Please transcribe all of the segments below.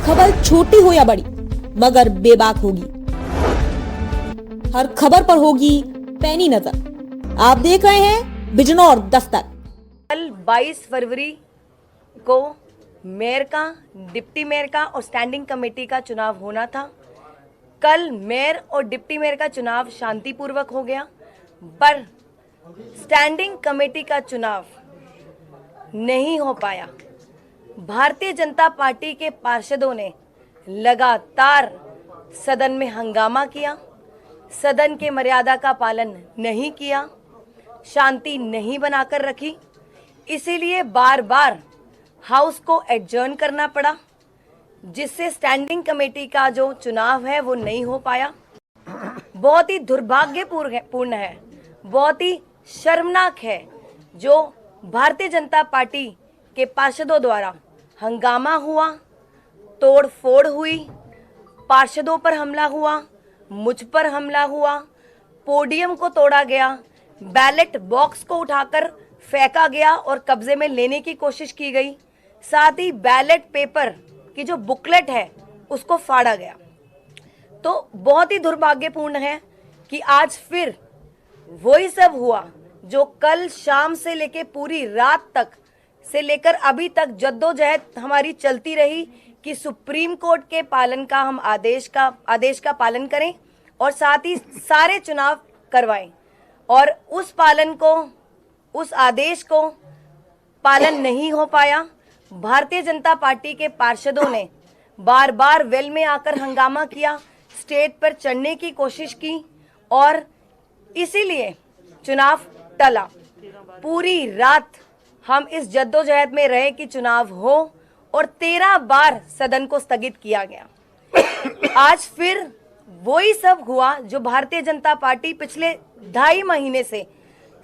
खबर छोटी हो या बड़ी मगर बेबाक होगी। हर खबर पर होगी पैनी नजर। आप देख रहे हैं बिजनौर दस्तक। कल 22 फरवरी को मेयर का, डिप्टी मेयर का और स्टैंडिंग कमेटी का चुनाव होना था। कल मेयर और डिप्टी मेयर का चुनाव शांतिपूर्वक हो गया, पर स्टैंडिंग कमेटी का चुनाव नहीं हो पाया। भारतीय जनता पार्टी के पार्षदों ने लगातार सदन में हंगामा किया, सदन के मर्यादा का पालन नहीं किया, शांति नहीं बनाकर रखी। इसीलिए बार बार हाउस को एडजर्न करना पड़ा, जिससे स्टैंडिंग कमेटी का जो चुनाव है वो नहीं हो पाया। बहुत ही दुर्भाग्यपूर्ण है, बहुत ही शर्मनाक है जो भारतीय जनता पार्टी के पार्षदों द्वारा हंगामा हुआ, तोड़ फोड़ हुई, पार्षदों पर हमला हुआ, मुझ पर हमला हुआ, पोडियम को तोड़ा गया, बैलेट बॉक्स को उठाकर फेंका गया और कब्जे में लेने की कोशिश की गई। साथ ही बैलेट पेपर की जो बुकलेट है उसको फाड़ा गया। तो बहुत ही दुर्भाग्यपूर्ण है कि आज फिर वही सब हुआ जो कल शाम से लेकर पूरी रात तक से लेकर अभी तक जद्दोजहद हमारी चलती रही कि सुप्रीम कोर्ट के पालन का हम आदेश का पालन करें और साथ ही सारे चुनाव करवाएं, और उस आदेश को पालन नहीं हो पाया। भारतीय जनता पार्टी के पार्षदों ने बार बार वेल में आकर हंगामा किया, स्टेज पर चढ़ने की कोशिश की और इसीलिए चुनाव टला। पूरी रात हम इस जद्दोजहद में रहे कि चुनाव हो और 13 बार सदन को स्थगित किया गया। आज फिर वही सब हुआ जो भारतीय जनता पार्टी पिछले 2.5 महीने से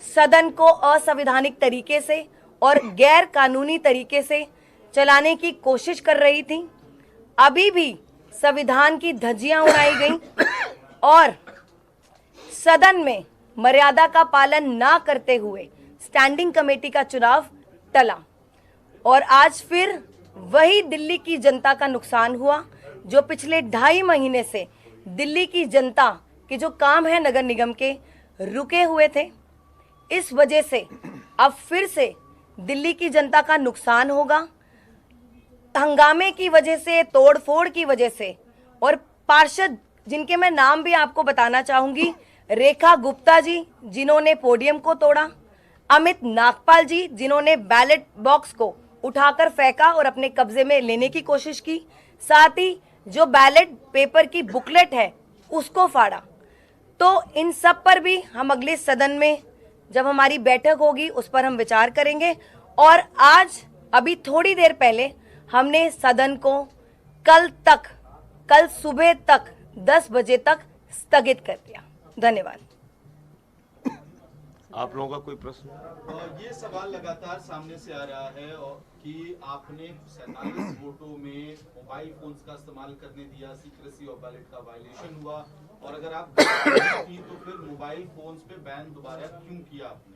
सदन को असंवैधानिक तरीके से और गैर कानूनी तरीके से चलाने की कोशिश कर रही थी। अभी भी संविधान की धज्जियां उड़ाई गई और सदन में मर्यादा का पालन ना करते हुए स्टैंडिंग कमेटी का चुनाव टला और आज फिर वही दिल्ली की जनता का नुकसान हुआ जो पिछले 2.5 महीने से दिल्ली की जनता के जो काम है नगर निगम के रुके हुए थे। इस वजह से अब फिर से दिल्ली की जनता का नुकसान होगा, हंगामे की वजह से, तोड़फोड़ की वजह से। और पार्षद जिनके मैं नाम भी आपको बताना चाहूंगी, रेखा गुप्ता जी जिन्होंने पोडियम को तोड़ा, अमित नागपाल जी जिन्होंने बैलेट बॉक्स को उठाकर फेंका और अपने कब्जे में लेने की कोशिश की, साथ ही जो बैलेट पेपर की बुकलेट है उसको फाड़ा। तो इन सब पर भी हम अगले सदन में जब हमारी बैठक होगी उस पर हम विचार करेंगे। और आज अभी थोड़ी देर पहले हमने सदन को कल सुबह तक 10 बजे तक स्थगित कर दिया। धन्यवाद। आप लोगों का कोई प्रश्न? ये सवाल लगातार सामने से आ रहा है कि आपने 47 वोटों में मोबाइल फोन्स का इस्तेमाल करने दिया, सीक्रेसी और बैलेट का वायलेशन हुआ, और अगर आप की तो फिर मोबाइल फोन्स पे बैन दोबारा क्यों किया आपने?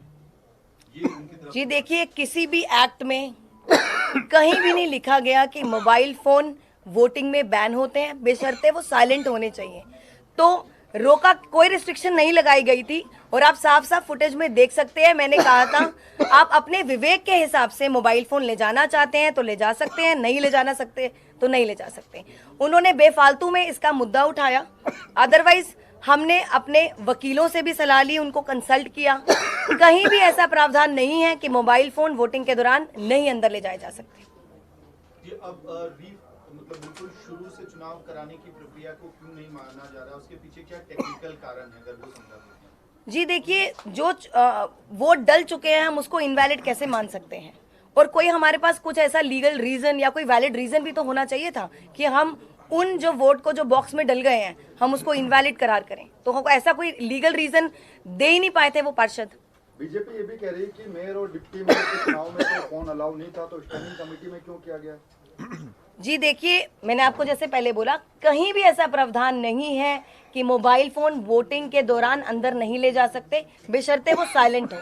ये उनकी तरफ। जी देखिए, किसी भी एक्ट में कहीं भी नहीं लिखा गया कि मोबाइल फोन वोटिंग में बैन होते हैं, बेशर्ते वो साइलेंट होने चाहिए। तो रोका, कोई रिस्ट्रिक्शन नहीं लगाई गई थी और आप साफ साफ फुटेज में देख सकते हैं। मैंने कहा था आप अपने विवेक के हिसाब से मोबाइल फोन ले जाना चाहते हैं तो ले जा सकते हैं, नहीं ले जाना सकते तो नहीं ले जा सकते। उन्होंने बेफालतू में इसका मुद्दा उठाया। अदरवाइज हमने अपने वकीलों से भी सलाह ली, उनको कंसल्ट किया। कहीं भी ऐसा प्रावधान नहीं है कि मोबाइल फोन वोटिंग के दौरान नहीं अंदर ले जाए जा सकते। मतलब बिल्कुल शुरू से चुनाव कराने की प्रक्रिया को क्यों नहीं माना जा रहा, उसके पीछे क्या टेक्निकल कारण है, अगर वो समझा दें? जी देखिए, जो वोट डल चुके हैं हम उसको इनवैलिड कैसे मान सकते हैं? और कोई हमारे पास कुछ ऐसा लीगल रीजन या कोई वैलिड रीजन भी तो होना चाहिए था कि हम उन जो वोट को जो बॉक्स में डल गए हैं हम उसको इनवैलिड करार करें। तो ऐसा कोई लीगल रीजन दे ही नहीं पाए थे वो पार्षद। बीजेपी ये भी कह रही है कि मेयर और डिप्टी मेयर के चुनाव में तो फोन अलाउ नहीं था, तो स्टैंडिंग कमेटी में क्यों किया गया? जी देखिए, मैंने आपको जैसे पहले बोला, कहीं भी ऐसा प्रावधान नहीं है कि मोबाइल फोन वोटिंग के दौरान अंदर नहीं ले जा सकते, बेशर्ते वो साइलेंट हो।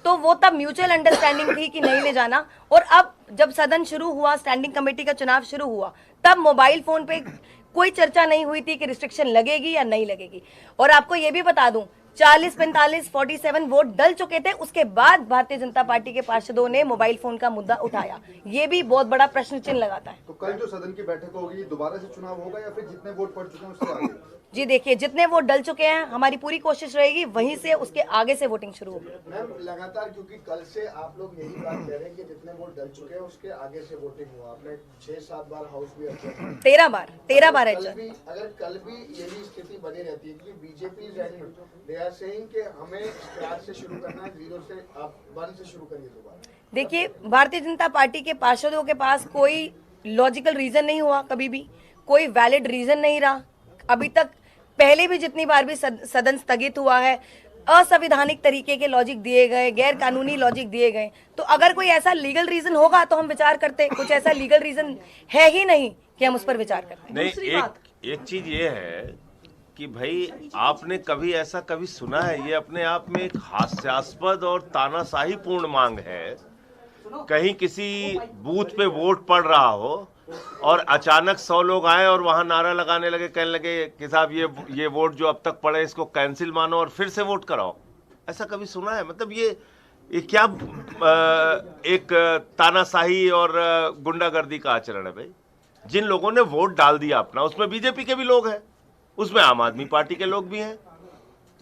तो वो तब म्यूचुअल अंडरस्टैंडिंग थी कि नहीं ले जाना। और अब जब सदन शुरू हुआ, स्टैंडिंग कमेटी का चुनाव शुरू हुआ, तब मोबाइल फोन पे कोई चर्चा नहीं हुई थी कि रिस्ट्रिक्शन लगेगी या नहीं लगेगी। और आपको ये भी बता दूं, 40, 45, 47 वोट डल चुके थे, उसके बाद भारतीय जनता पार्टी के पार्षदों ने मोबाइल फोन का मुद्दा उठाया। ये भी बहुत बड़ा प्रश्न चिन्ह लगाता है। तो कल जो सदन की बैठक होगी, दोबारा से चुनाव होगा या फिर जितने वोट पड़ चुके हैं उससे आगे? जी देखिए, जितने वोट डल चुके हैं, हमारी पूरी कोशिश रहेगी वहीं से उसके आगे से वोटिंग शुरू होगी। मैम लगातार, क्योंकि कल से आप लोग यही बात कह रहे हैं कि जितने वोट डल चुके हैं उसके आगे से वोटिंग हुआ। आपने 6-7 बार हाउस भी अच्छा 13 बार है। अगर कल भी यही स्थिति बनी रहती है, क्योंकि बीजेपी दे आर सेइंग कि हमें स्टार्ट से शुरू करना है, 0 से आप 1 से शुरू करिए दोबारा। देखिए, भारतीय जनता पार्टी के पार्षदों के पास कोई लॉजिकल रीजन नहीं हुआ, कभी भी कोई वैलिड रीजन नहीं रहा अभी तक। पहले भी जितनी बार भी सदन स्थगित हुआ है, असंवैधानिक तरीके के लॉजिक दिए गए, गैर कानूनी लॉजिक दिए गए। तो अगर कोई ऐसा लीगल रीजन होगा तो हम विचार करते, कुछ ऐसा लीगल रीजन है ही नहीं कि हम उस पर विचार करते। नहीं, एक चीज ये है कि भाई आपने कभी ऐसा कभी सुना है? ये अपने आप में एक हास्यास्पद और तानाशाही पूर्ण मांग है। कहीं किसी बूथ पे वोट पड़ रहा हो और अचानक 100 लोग आए और वहां नारा लगाने लगे, कहने लगे कि साहब ये वोट जो अब तक पड़े इसको कैंसिल मानो और फिर से वोट कराओ। ऐसा कभी सुना है? मतलब ये क्या एक तानाशाही और गुंडागर्दी का आचरण है भाई। जिन लोगों ने वोट डाल दिया अपना, उसमें बीजेपी के भी लोग हैं, उसमें आम आदमी पार्टी के लोग भी हैं,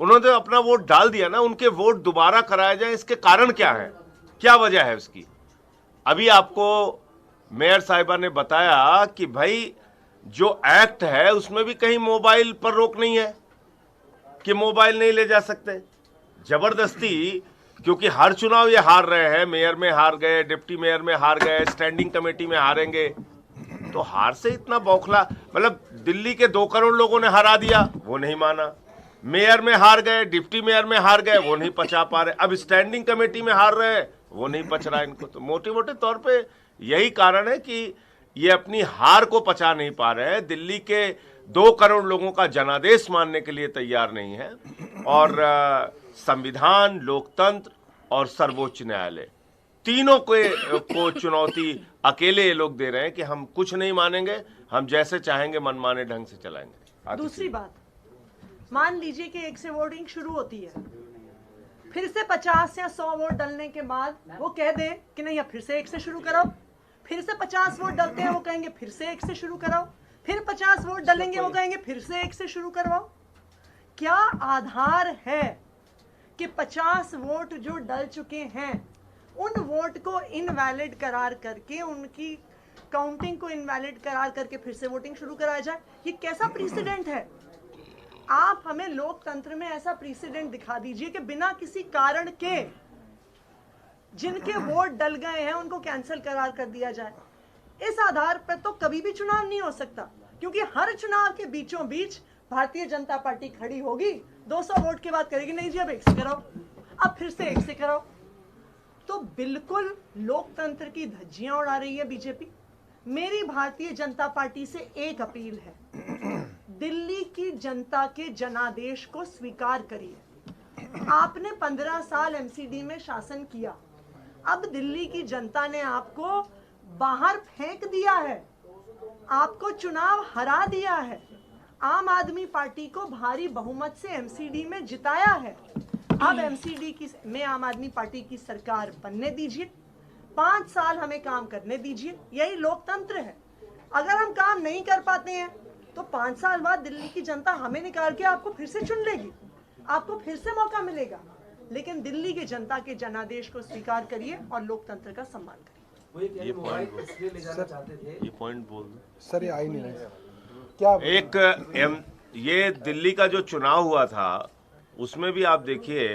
उन्होंने अपना वोट डाल दिया ना, उनके वोट दोबारा कराया जाए, इसके कारण क्या है, क्या वजह है उसकी? अभी आपको मेयर साहिबा ने बताया कि भाई जो एक्ट है उसमें भी कहीं मोबाइल पर रोक नहीं है कि मोबाइल नहीं ले जा सकते। जबरदस्ती, क्योंकि हर चुनाव ये हार रहे हैं, मेयर में हार गए, डिप्टी मेयर में हार गए, स्टैंडिंग कमेटी में हारेंगे, तो हार से इतना बौखला। मतलब दिल्ली के 2 करोड़ लोगों ने हरा दिया, वो नहीं माना। मेयर में हार गए, डिप्टी मेयर में हार गए, वो नहीं पचा पा रहे। अब स्टैंडिंग कमेटी में हार रहे, वो नहीं पच रहा इनको। तो मोटे मोटे तौर पे यही कारण है कि ये अपनी हार को पचा नहीं पा रहे हैं। दिल्ली के 2 करोड़ लोगों का जनादेश मानने के लिए तैयार नहीं है। और संविधान, लोकतंत्र और सर्वोच्च न्यायालय, तीनों को चुनौती अकेले ये लोग दे रहे हैं कि हम कुछ नहीं मानेंगे, हम जैसे चाहेंगे मनमाने ढंग से चलाएंगे। दूसरी बात, मान लीजिए कि 1 से वोटिंग शुरू होती है, फिर से 50 या 100 वोट डलने के बाद वो कह दे कि नहीं अब फिर से 1 से शुरू कराओ, फिर से 50 वोट डलते हैं, वो कहेंगे फिर से 1 से शुरू कराओ, फिर 50 वोट डलेंगे, वो कहेंगे फिर से 1 से शुरू करवाओ। क्या आधार है कि 50 वोट जो डल चुके हैं उन वोट को इनवैलिड करार करके, उनकी काउंटिंग को इनवैलिड करार करके फिर से वोटिंग शुरू कराया जाए? ये कैसा प्रेसिडेंट है? आप हमें लोकतंत्र में ऐसा प्रेसिडेंट दिखा दीजिए कि बिना किसी कारण के जिनके वोट डल गए हैं उनको कैंसिल करार कर दिया जाए। इस आधार पर तो कभी भी चुनाव नहीं हो सकता, क्योंकि हर चुनाव के बीचों बीच भारतीय जनता पार्टी खड़ी होगी, 200 वोट के बाद करेगी नहीं जी अब 1 से कराओ, अब फिर से 1 से कराओ। तो बिल्कुल लोकतंत्र की धज्जियां उड़ा रही है बीजेपी। मेरी भारतीय जनता पार्टी से एक अपील है, दिल्ली की जनता के जनादेश को स्वीकार करिए। आपने 15 साल एमसीडी में शासन किया, अब दिल्ली की जनता ने आपको बाहर फेंक दिया है, आपको चुनाव हरा दिया है, आम आदमी पार्टी को भारी बहुमत से एमसीडी में जिताया है। अब एमसीडी में आम आदमी पार्टी की सरकार बनने दीजिए, 5 साल हमें काम करने दीजिए, यही लोकतंत्र है। अगर हम काम नहीं कर पाते हैं तो 5 साल बाद दिल्ली की जनता हमें निकाल के आपको फिर से चुन लेगी, आपको फिर से मौका मिलेगा। लेकिन दिल्ली की जनता के जनादेश को स्वीकार करिए और लोकतंत्र का सम्मान करिए। ये पॉइंट बोल दो सर, ये आई नहीं रहे क्या? ये दिल्ली का जो चुनाव हुआ था उसमें भी आप देखिए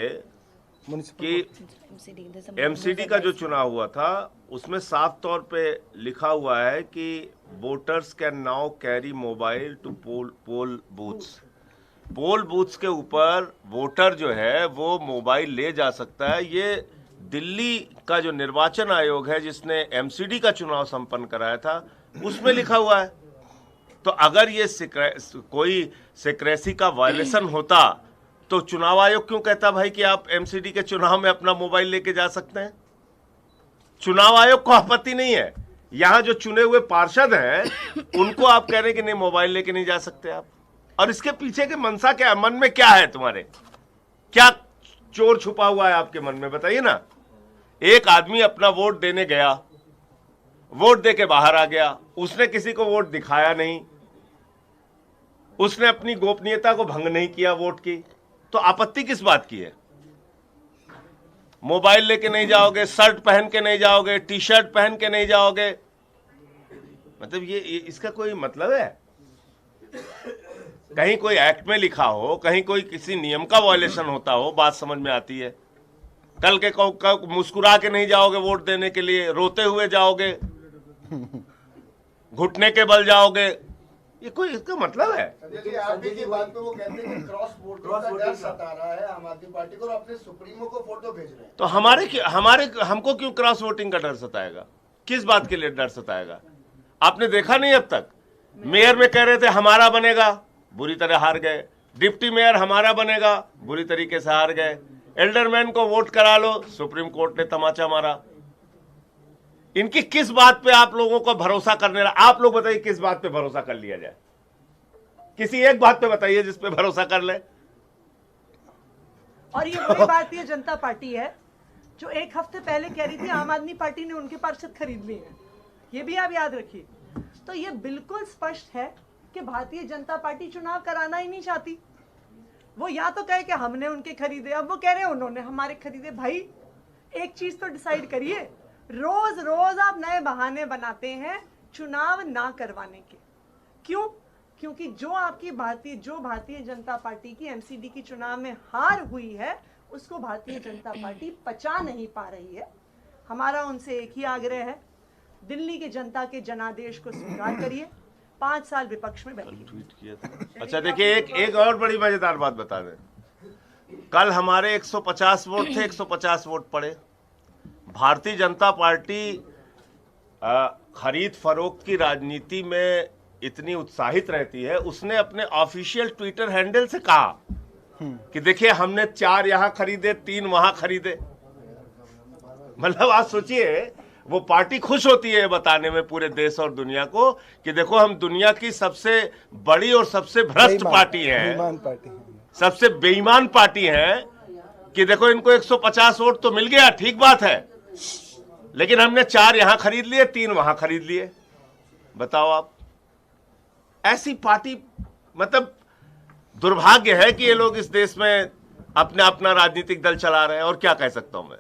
कि एमसीडी का जो चुनाव हुआ था उसमें साफ तौर पे लिखा हुआ है कि voters can now carry mobile to poll booths. Poll booths के ऊपर वोटर जो है वो मोबाइल ले जा सकता है। ये दिल्ली का जो निर्वाचन आयोग है जिसने एमसीडी का चुनाव संपन्न कराया था उसमें लिखा हुआ है। तो अगर ये कोई सिक्रेसी का वायलेशन होता तो चुनाव आयोग क्यों कहता भाई कि आप एमसीडी के चुनाव में अपना मोबाइल लेके जा सकते हैं? चुनाव आयोग को आपत्ति नहीं है, यहां जो चुने हुए पार्षद हैं उनको आप कह रहे हैं कि नहीं मोबाइल लेके नहीं जा सकते आप। और इसके पीछे के मनसा क्या है, मन में क्या है तुम्हारे, क्या चोर छुपा हुआ है आपके मन में, बताइए ना। एक आदमी अपना वोट देने गया, वोट दे के बाहर आ गया, उसने किसी को वोट दिखाया नहीं, उसने अपनी गोपनीयता को भंग नहीं किया वोट की, तो आपत्ति किस बात की है? मोबाइल लेके नहीं जाओगे, शर्ट पहन के नहीं जाओगे, टी शर्ट पहन के नहीं जाओगे, मतलब ये इसका कोई मतलब है? कहीं कोई एक्ट में लिखा हो, कहीं कोई किसी नियम का वायलेशन होता हो, बात समझ में आती है। कल के मुस्कुरा के नहीं जाओगे वोट देने के लिए, रोते हुए जाओगे, घुटने के बल जाओगे, ये कोई इसका मतलब है? देखिए आरपी की बात पे वो कहते हैं कि क्रॉस वोटिंग का डर सता रहा है आम आदमी पार्टी को और अपने सुप्रीमो को फोटो भेज रहे हैं। तो हमको क्यों क्रॉस वोटिंग का डर सताएगा? किस बात के लिए डर सताएगा? आपने देखा नहीं अब तक? मेयर में कह रहे थे हमारा बनेगा, बुरी तरह हार गए। डिप्टी मेयर हमारा बनेगा, बुरी तरीके से हार गए। एल्डरमैन को वोट करा लो, सुप्रीम कोर्ट ने तमाचा मारा। इनकी किस बात पे आप लोगों को भरोसा करने लगा? आप लोग बताइए किस बात पे भरोसा कर लिया जाए? किसी एक बात पे बताइए जिस पे भरोसा कर ले। और ये वही भारतीय जनता पार्टी है जो एक हफ्ते पहले कह रही थी आम आदमी पार्टी ने उनके पार्षद खरीद लिए हैं। ये भी आप याद रखिए। तो ये बिल्कुल स्पष्ट है कि भारतीय जनता पार्टी चुनाव कराना ही नहीं चाहती। वो या तो कहे कि हमने उनके खरीदे, अब वो कह रहे हैं उन्होंने हमारे खरीदे। भाई एक चीज तो डिसाइड करिए, रोज रोज आप नए बहाने बनाते हैं चुनाव ना करवाने के। क्यों? क्योंकि जो भारतीय जनता पार्टी की एमसीडी की चुनाव में हार हुई है उसको भारतीय जनता पार्टी पचा नहीं पा रही है। हमारा उनसे एक ही आग्रह है, दिल्ली की जनता के जनादेश को स्वीकार करिए, 5 साल विपक्ष में बैठिए। ट्वीट किया था। अच्छा देखिए, एक और बड़ी मजेदार बात बता दें। कल हमारे 150 वोट थे, 150 वोट पड़े। भारतीय जनता पार्टी खरीद फरोख्त की राजनीति में इतनी उत्साहित रहती है, उसने अपने ऑफिशियल ट्विटर हैंडल से कहा कि देखिए हमने 4 यहां खरीदे, 3 वहां खरीदे। मतलब आप सोचिए, वो पार्टी खुश होती है बताने में पूरे देश और दुनिया को कि देखो हम दुनिया की सबसे बड़ी और सबसे भ्रष्ट पार्टी है, सबसे बेईमान पार्टी है, कि देखो इनको 150 वोट तो मिल गया, ठीक बात है, लेकिन हमने 4 यहां खरीद लिए, 3 वहां खरीद लिए। बताओ आप, ऐसी पार्टी, मतलब दुर्भाग्य है कि ये लोग इस देश में अपना राजनीतिक दल चला रहे हैं। और क्या कह सकता हूं मैं।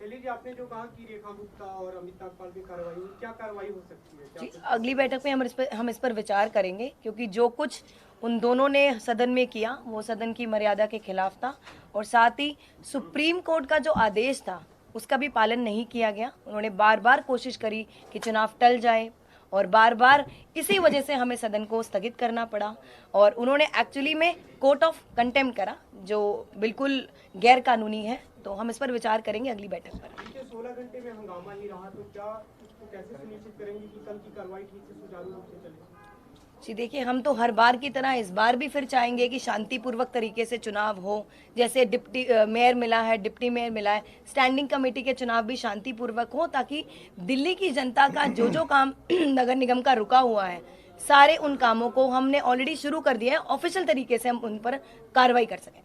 जी, आपने जो कहा कि रेखा गुप्ता और अमित नागपाल की कार्रवाई, क्या कार्रवाई हो सकती है? जी, अगली बैठक में हम इस पर विचार करेंगे, क्योंकि जो कुछ उन दोनों ने सदन में किया वो सदन की मर्यादा के खिलाफ था, और साथ ही सुप्रीम कोर्ट का जो आदेश था उसका भी पालन नहीं किया गया। उन्होंने बार बार कोशिश करी कि चुनाव टल जाए, और बार बार इसी वजह से हमें सदन को स्थगित करना पड़ा। और उन्होंने एक्चुअली में कोर्ट ऑफ कंटेम्प्ट करा, जो बिल्कुल गैर कानूनी है। तो हम इस पर विचार करेंगे अगली बैठक पर। 16 घंटे में हंगामा नहीं रहा, तो क्या इसको कैसे सुनिश्चित करेंगे कि कल की कार्रवाई ठीक से सुचारू रूप से चले? जी देखिए, हम तो हर बार की तरह इस बार भी फिर चाहेंगे कि शांतिपूर्वक तरीके से चुनाव हो। जैसे डिप्टी मेयर मिला है, डिप्टी मेयर मिला है, स्टैंडिंग कमेटी के चुनाव भी शांतिपूर्वक हो, ताकि दिल्ली की जनता का जो काम नगर निगम का रुका हुआ है, सारे उन कामों को हमने ऑलरेडी शुरू कर दिया है, ऑफिशियल तरीके से हम उन पर कार्रवाई कर सकें।